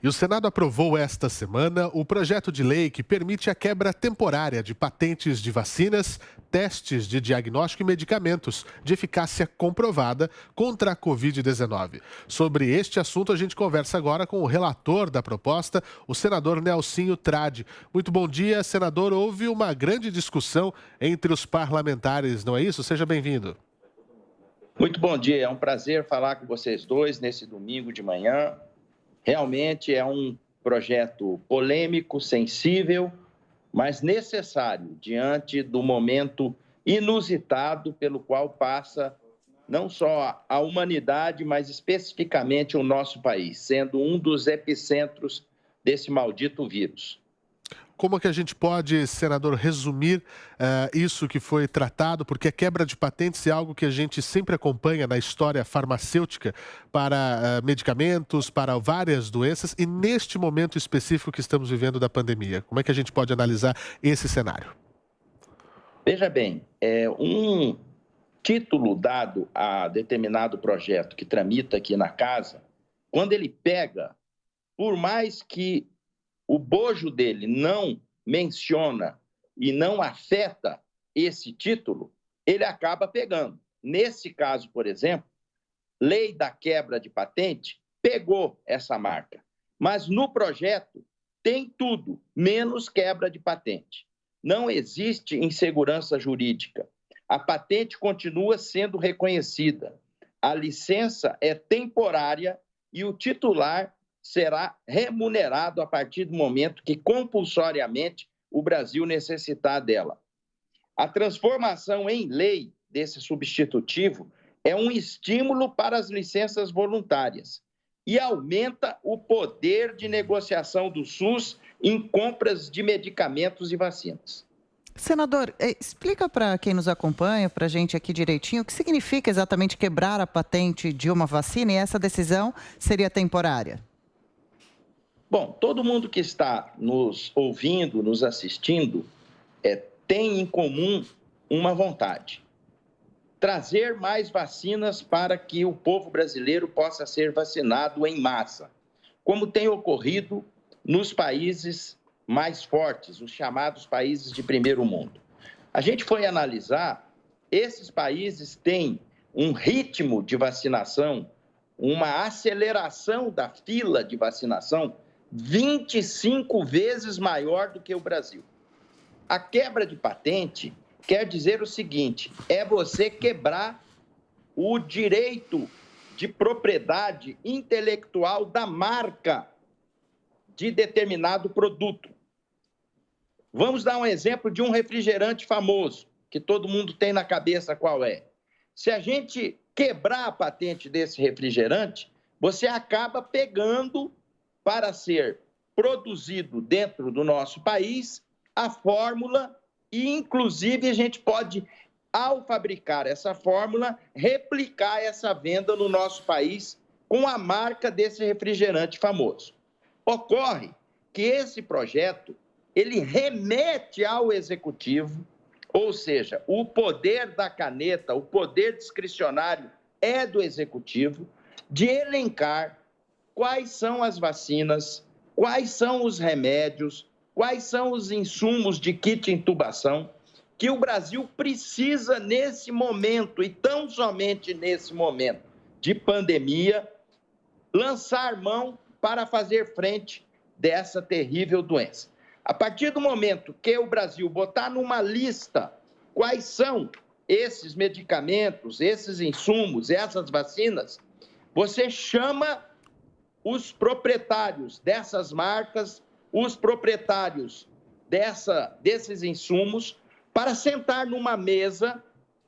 E o Senado aprovou esta semana o projeto de lei que permite a quebra temporária de patentes de vacinas, testes de diagnóstico e medicamentos de eficácia comprovada contra a Covid-19. Sobre este assunto, a gente conversa agora com o relator da proposta, o senador Nelsinho Trade. Muito bom dia, senador. Houve uma grande discussão entre os parlamentares, não é isso? Seja bem-vindo. Muito bom dia, é um prazer falar com vocês dois nesse domingo de manhã. Realmente é um projeto polêmico, sensível, mas necessário diante do momento inusitado pelo qual passa não só a humanidade, mas especificamente o nosso país, sendo um dos epicentros desse maldito vírus. Como é que a gente pode, senador, resumir isso que foi tratado? Porque a quebra de patentes é algo que a gente sempre acompanha na história farmacêutica para medicamentos, para várias doenças e neste momento específico que estamos vivendo da pandemia. Como é que a gente pode analisar esse cenário? Veja bem, um título dado a determinado projeto que tramita aqui na casa, quando ele pega, por mais que o bojo dele não menciona e não afeta esse título, ele acaba pegando. Nesse caso, por exemplo, lei da quebra de patente pegou essa marca, mas no projeto tem tudo, menos quebra de patente. Não existe insegurança jurídica. A patente continua sendo reconhecida. A licença é temporária e o titular será remunerado a partir do momento que compulsoriamente o Brasil necessitar dela. A transformação em lei desse substitutivo é um estímulo para as licenças voluntárias e aumenta o poder de negociação do SUS em compras de medicamentos e vacinas. Senador, explica para quem nos acompanha, para a gente aqui direitinho, o que significa exatamente quebrar a patente de uma vacina e essa decisão seria temporária? Bom, todo mundo que está nos ouvindo, nos assistindo, tem em comum uma vontade: trazer mais vacinas para que o povo brasileiro possa ser vacinado em massa, como tem ocorrido nos países mais fortes, os chamados países de primeiro mundo. A gente foi analisar, esses países têm um ritmo de vacinação, uma aceleração da fila de vacinação 25 vezes maior do que o Brasil. A quebra de patente quer dizer o seguinte: é você quebrar o direito de propriedade intelectual da marca de determinado produto. Vamos dar um exemplo de um refrigerante famoso, que todo mundo tem na cabeça qual é. Se a gente quebrar a patente desse refrigerante, você acaba pegando para ser produzido dentro do nosso país a fórmula e, inclusive, a gente pode, ao fabricar essa fórmula, replicar essa venda no nosso país com a marca desse refrigerante famoso. Ocorre que esse projeto, ele remete ao executivo, ou seja, o poder da caneta, o poder discricionário é do executivo, de elencar quais são as vacinas, quais são os remédios, quais são os insumos de kit intubação que o Brasil precisa nesse momento, e tão somente nesse momento de pandemia, lançar mão para fazer frente dessa terrível doença. A partir do momento que o Brasil botar numa lista quais são esses medicamentos, esses insumos, essas vacinas, você chama os proprietários dessas marcas, os proprietários desses insumos, para sentar numa mesa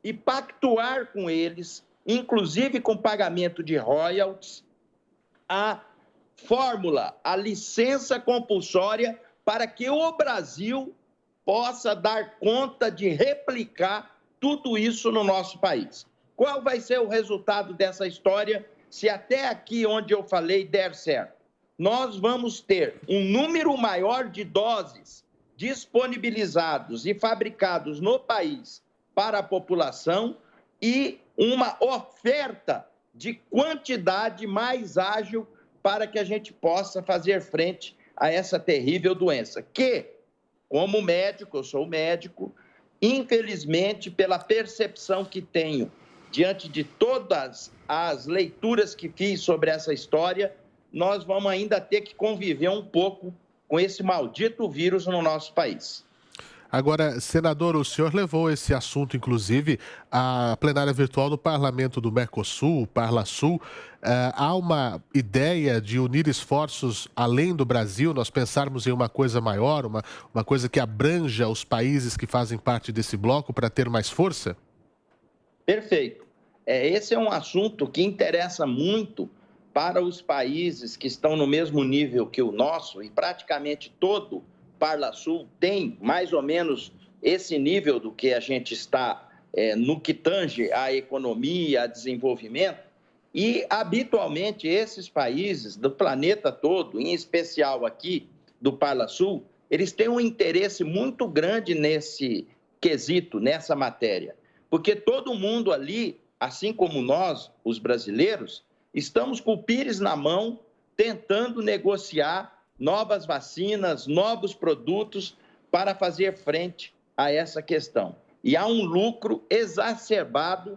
e pactuar com eles, inclusive com pagamento de royalties, a fórmula, a licença compulsória para que o Brasil possa dar conta de replicar tudo isso no nosso país. Qual vai ser o resultado dessa história se até aqui onde eu falei der certo? Nós vamos ter um número maior de doses disponibilizados e fabricados no país para a população e uma oferta de quantidade mais ágil para que a gente possa fazer frente a essa terrível doença, que, como médico, eu sou médico, infelizmente, pela percepção que tenho diante de todas as leituras que fiz sobre essa história, nós vamos ainda ter que conviver um pouco com esse maldito vírus no nosso país. Agora, senador, o senhor levou esse assunto, inclusive, à plenária virtual do Parlamento do Mercosul, o Parlasul. Há uma ideia de unir esforços além do Brasil, nós pensarmos em uma coisa maior, uma coisa que abranja os países que fazem parte desse bloco para ter mais força? Perfeito. Esse é um assunto que interessa muito para os países que estão no mesmo nível que o nosso, e praticamente todo Parlasul tem mais ou menos esse nível do que a gente está no que tange à economia, a desenvolvimento, e habitualmente esses países do planeta todo, em especial aqui do Parlasul, eles têm um interesse muito grande nesse quesito, nessa matéria, porque todo mundo ali, assim como nós, os brasileiros, estamos com o pires na mão, tentando negociar novas vacinas, novos produtos para fazer frente a essa questão. E há um lucro exacerbado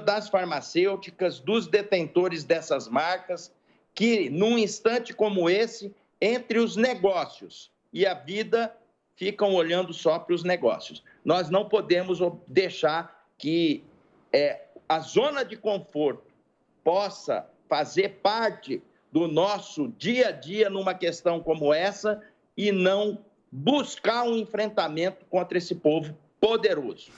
das farmacêuticas, dos detentores dessas marcas, que num instante como esse, entre os negócios e a vida, ficam olhando só para os negócios. Nós não podemos deixar que a zona de conforto possa fazer parte do nosso dia a dia numa questão como essa e não buscar um enfrentamento contra esse povo poderoso.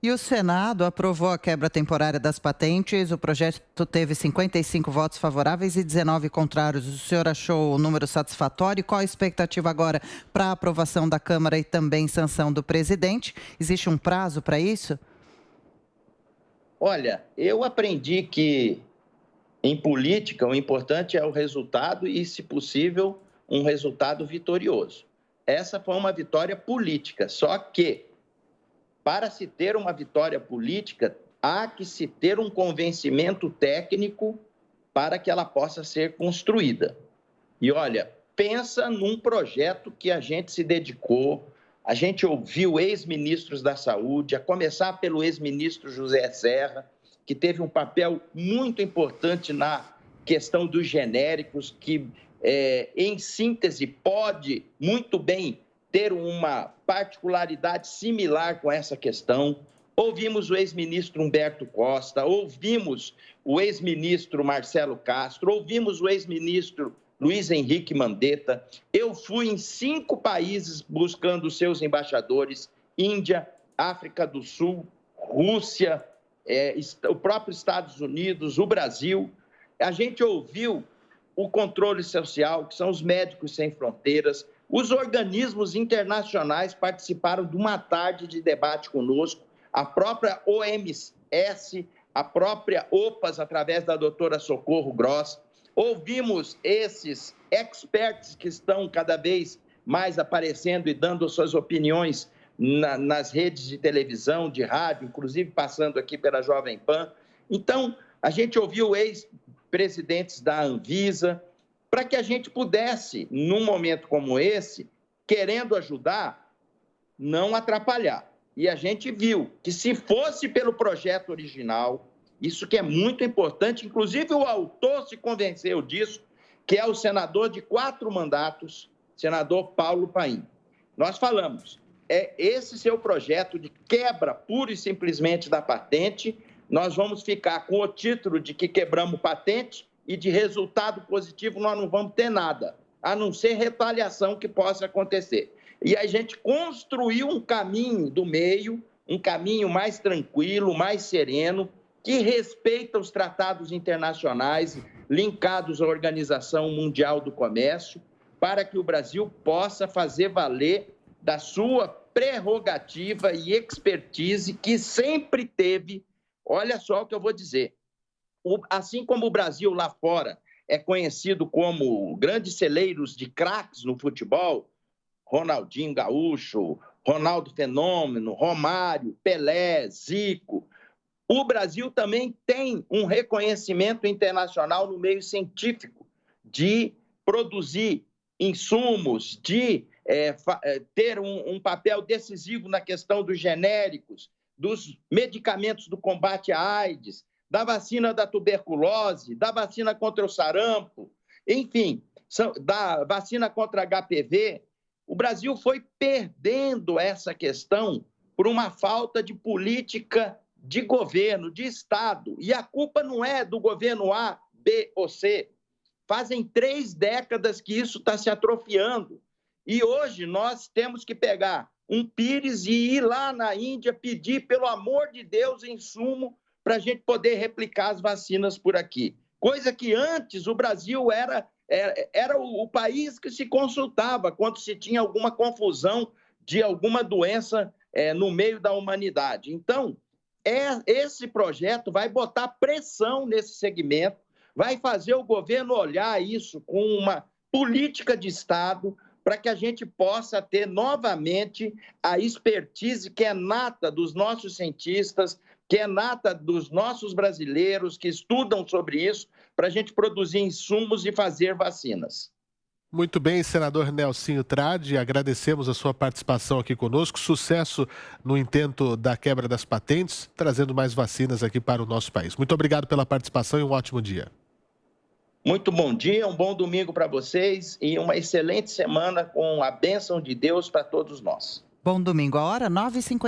E o Senado aprovou a quebra temporária das patentes. O projeto teve 55 votos favoráveis e 19 contrários. O senhor achou o número satisfatório? Qual a expectativa agora para a aprovação da Câmara e também sanção do presidente? Existe um prazo para isso? Olha, eu aprendi que em política, o importante é o resultado e, se possível, um resultado vitorioso. Essa foi uma vitória política, só que, para se ter uma vitória política, há que se ter um convencimento técnico para que ela possa ser construída. E, olha, pensa num projeto que a gente se dedicou, a gente ouviu ex-ministros da Saúde, a começar pelo ex-ministro José Serra, que teve um papel muito importante na questão dos genéricos, que, em síntese, pode muito bem ter uma particularidade similar com essa questão. Ouvimos o ex-ministro Humberto Costa, ouvimos o ex-ministro Marcelo Castro, ouvimos o ex-ministro Luiz Henrique Mandetta. Eu fui em 5 países buscando seus embaixadores: Índia, África do Sul, Rússia, o próprio Estados Unidos, o Brasil. A gente ouviu o controle social, que são os Médicos Sem Fronteiras, os organismos internacionais participaram de uma tarde de debate conosco, a própria OMS, a própria OPAS, através da doutora Socorro Gross. Ouvimos esses experts que estão cada vez mais aparecendo e dando suas opiniões nas redes de televisão, de rádio, inclusive passando aqui pela Jovem Pan. Então, a gente ouviu ex-presidentes da Anvisa, para que a gente pudesse, num momento como esse, querendo ajudar, não atrapalhar. E a gente viu que, se fosse pelo projeto original, isso que é muito importante, inclusive o autor se convenceu disso, que é o senador de 4 mandatos, senador Paulo Paim. Nós falamos, esse seu projeto de quebra pura e simplesmente da patente, nós vamos ficar com o título de que quebramos patente e de resultado positivo nós não vamos ter nada, a não ser retaliação que possa acontecer. E a gente construiu um caminho do meio, um caminho mais tranquilo, mais sereno, que respeita os tratados internacionais linkados à Organização Mundial do Comércio, para que o Brasil possa fazer valer da sua prerrogativa e expertise que sempre teve. Olha só o que eu vou dizer. Assim como o Brasil lá fora é conhecido como grandes celeiros de craques no futebol, Ronaldinho Gaúcho, Ronaldo Fenômeno, Romário, Pelé, Zico, o Brasil também tem um reconhecimento internacional no meio científico, de produzir insumos, de ter um papel decisivo na questão dos genéricos, dos medicamentos do combate à AIDS, da vacina da tuberculose, da vacina contra o sarampo, enfim, da vacina contra HPV. O Brasil foi perdendo essa questão por uma falta de política de governo, de Estado. E a culpa não é do governo A, B ou C. Fazem 3 décadas que isso está se atrofiando. E hoje nós temos que pegar um pires e ir lá na Índia pedir, pelo amor de Deus, insumo para a gente poder replicar as vacinas por aqui. Coisa que antes o Brasil era o país que se consultava quando se tinha alguma confusão de alguma doença no meio da humanidade. Então, esse projeto vai botar pressão nesse segmento, vai fazer o governo olhar isso com uma política de Estado para que a gente possa ter novamente a expertise que é nata dos nossos cientistas, que é nata dos nossos brasileiros que estudam sobre isso, para a gente produzir insumos e fazer vacinas. Muito bem, senador Nelsinho Trade, agradecemos a sua participação aqui conosco. Sucesso no intento da quebra das patentes, trazendo mais vacinas aqui para o nosso país. Muito obrigado pela participação e um ótimo dia. Muito bom dia, um bom domingo para vocês e uma excelente semana com a bênção de Deus para todos nós. Bom domingo, a hora 9h50.